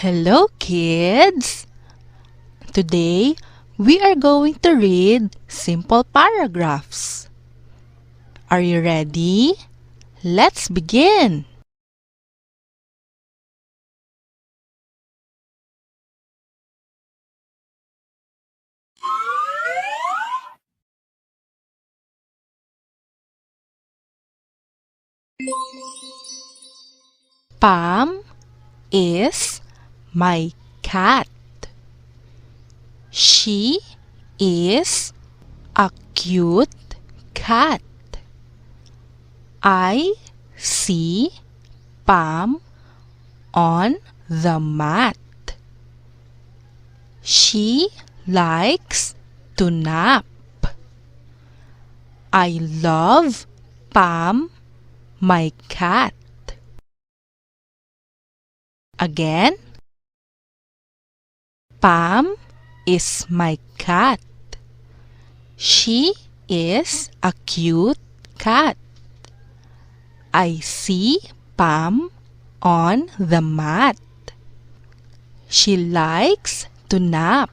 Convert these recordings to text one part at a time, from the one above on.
Hello, kids! Today, we are going to read simple paragraphs. Are you ready? Let's begin! Pam is my cat. She is a cute cat. I see Pam on the mat. She likes to nap. I love Pam, my cat. Again, Pam is my cat. She is a cute cat. I see Pam on the mat. She likes to nap.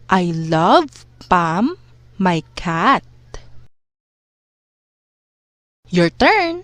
I love Pam, my cat. Your turn.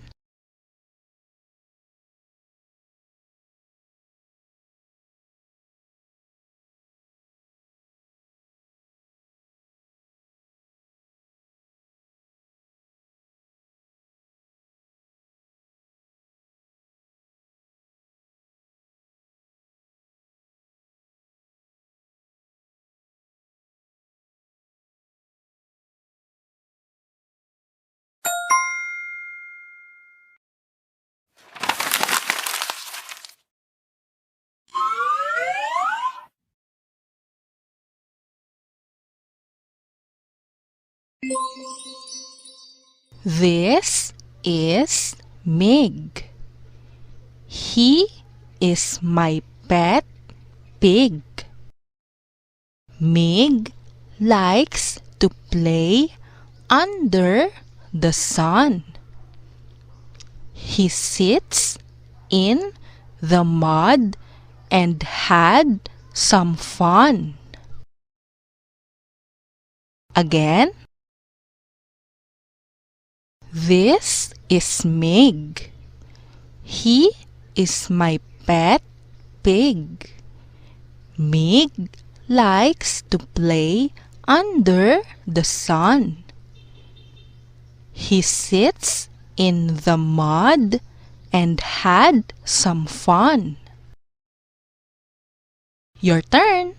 This is Mig. He is my pet pig. Mig likes to play under the sun. He sits in the mud and had some fun. Again. This is Mig. He is my pet pig. Mig likes to play under the sun. He sits in the mud and had some fun. Your turn.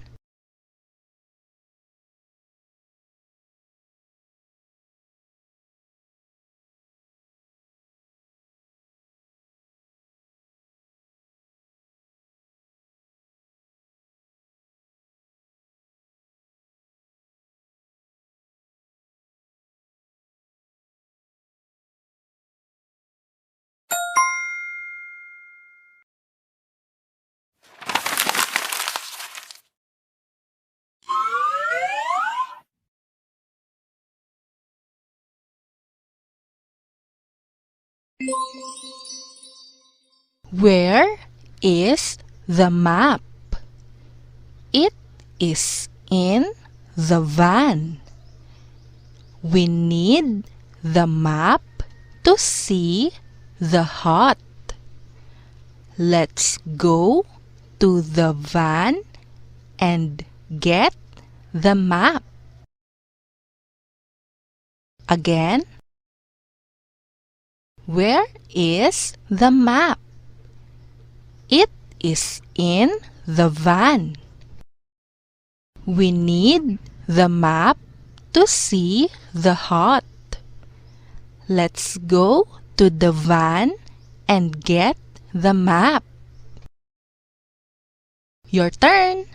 Where is the map? It is in the van. We need the map to see the hut. Let's go to the van and get the map. Again. Where is the map? It is in the van. We need the map to see the hut. Let's go to the van and get the map. Your turn.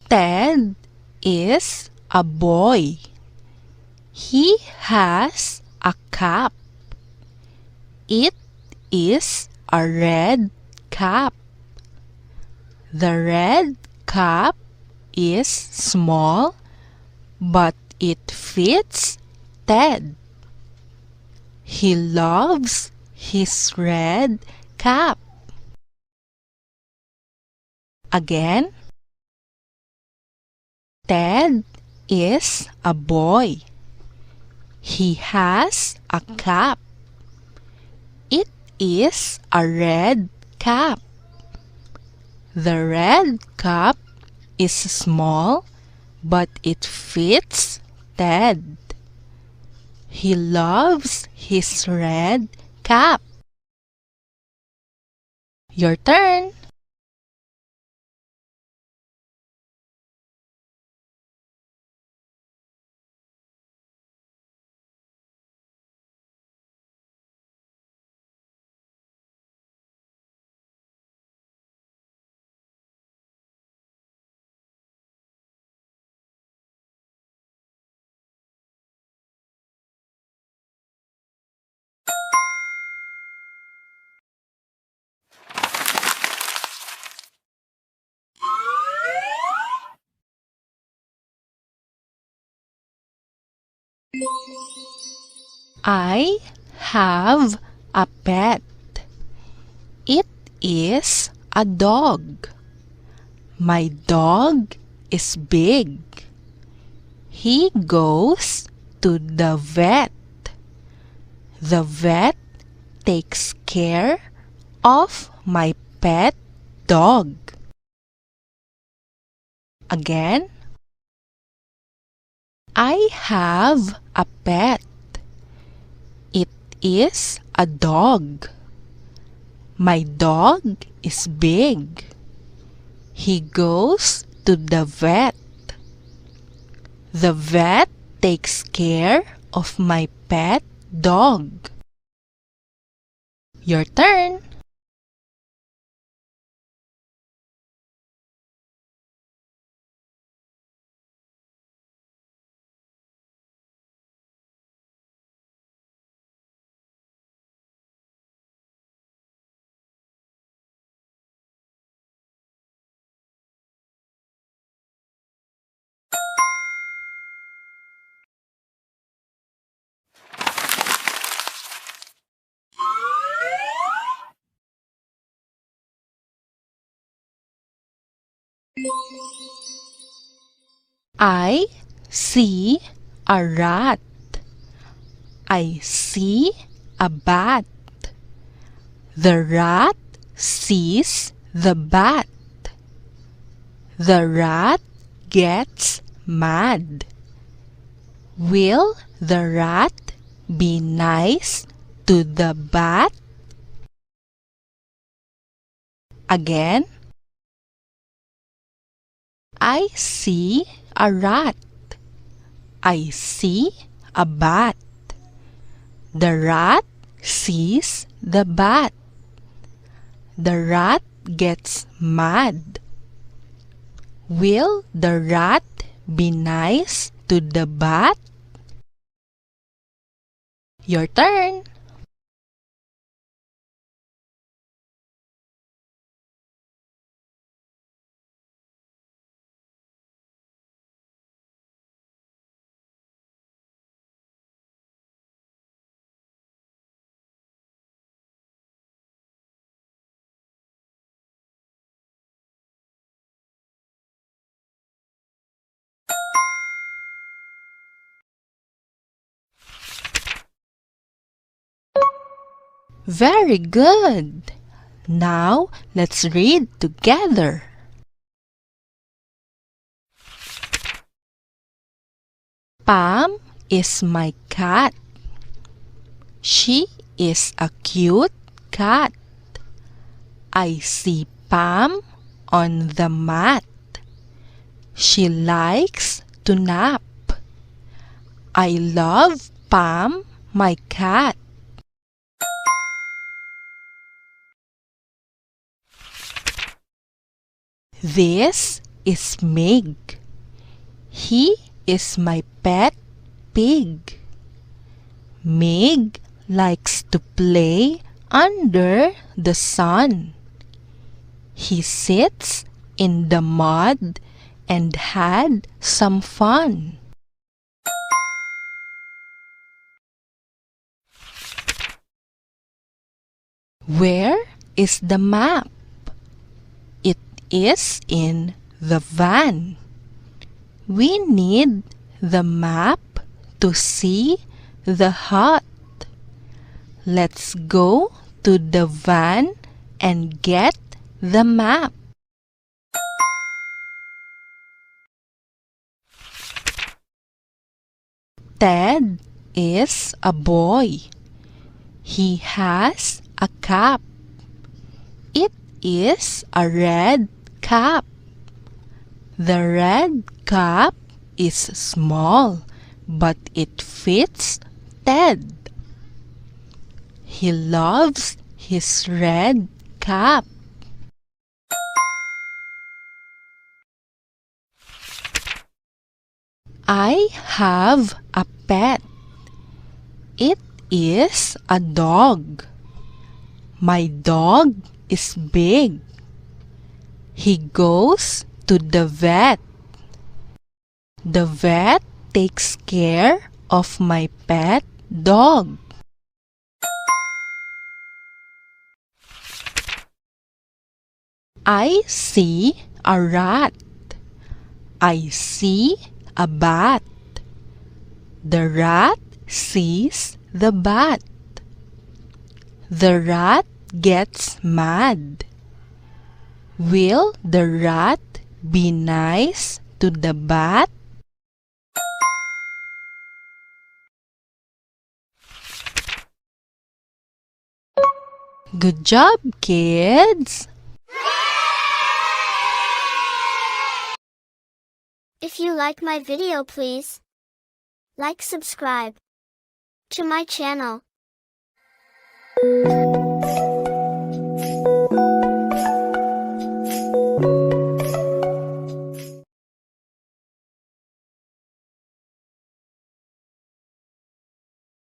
Ted is a boy. He has a cap. It is a red cap. The red cap is small, but it fits Ted. He loves his red cap. Again, Ted is a boy. He has a cap. It is a red cap. The red cap is small, but it fits Ted. He loves his red cap. Your turn. I have a pet. It is a dog. My dog is big. He goes to the vet. The vet takes care of my pet dog. Again, I have a pet. It is a dog. My dog is big. He goes to the vet. The vet takes care of my pet dog. Your turn. I see a rat. I see a bat. The rat sees the bat. The rat gets mad. Will the rat be nice to the bat? Again, I see a rat. I see a bat. The rat sees the bat. The rat gets mad. Will the rat be nice to the bat? Your turn. Very good. Now let's read together. Pam is my cat. She is a cute cat. I see Pam on the mat. She likes to nap. I love Pam, my cat. This is Mig. He is my pet pig. Mig likes to play under the sun. He sits in the mud and had some fun. Where is the map? It is in the van. We need the map to see the hut. Let's go to the van and get the map. Ted is a boy. He has a cap. It is a red cap. The red cap is small, but it fits Ted. He loves his red cap. I have a pet. It is a dog. My dog is big. He goes to the vet. The vet takes care of my pet dog. I see a rat. I see a bat. The rat sees the bat. The rat gets mad. Will the rat be nice to the bat? Good job, kids! If you like my video, please like, subscribe to my channel.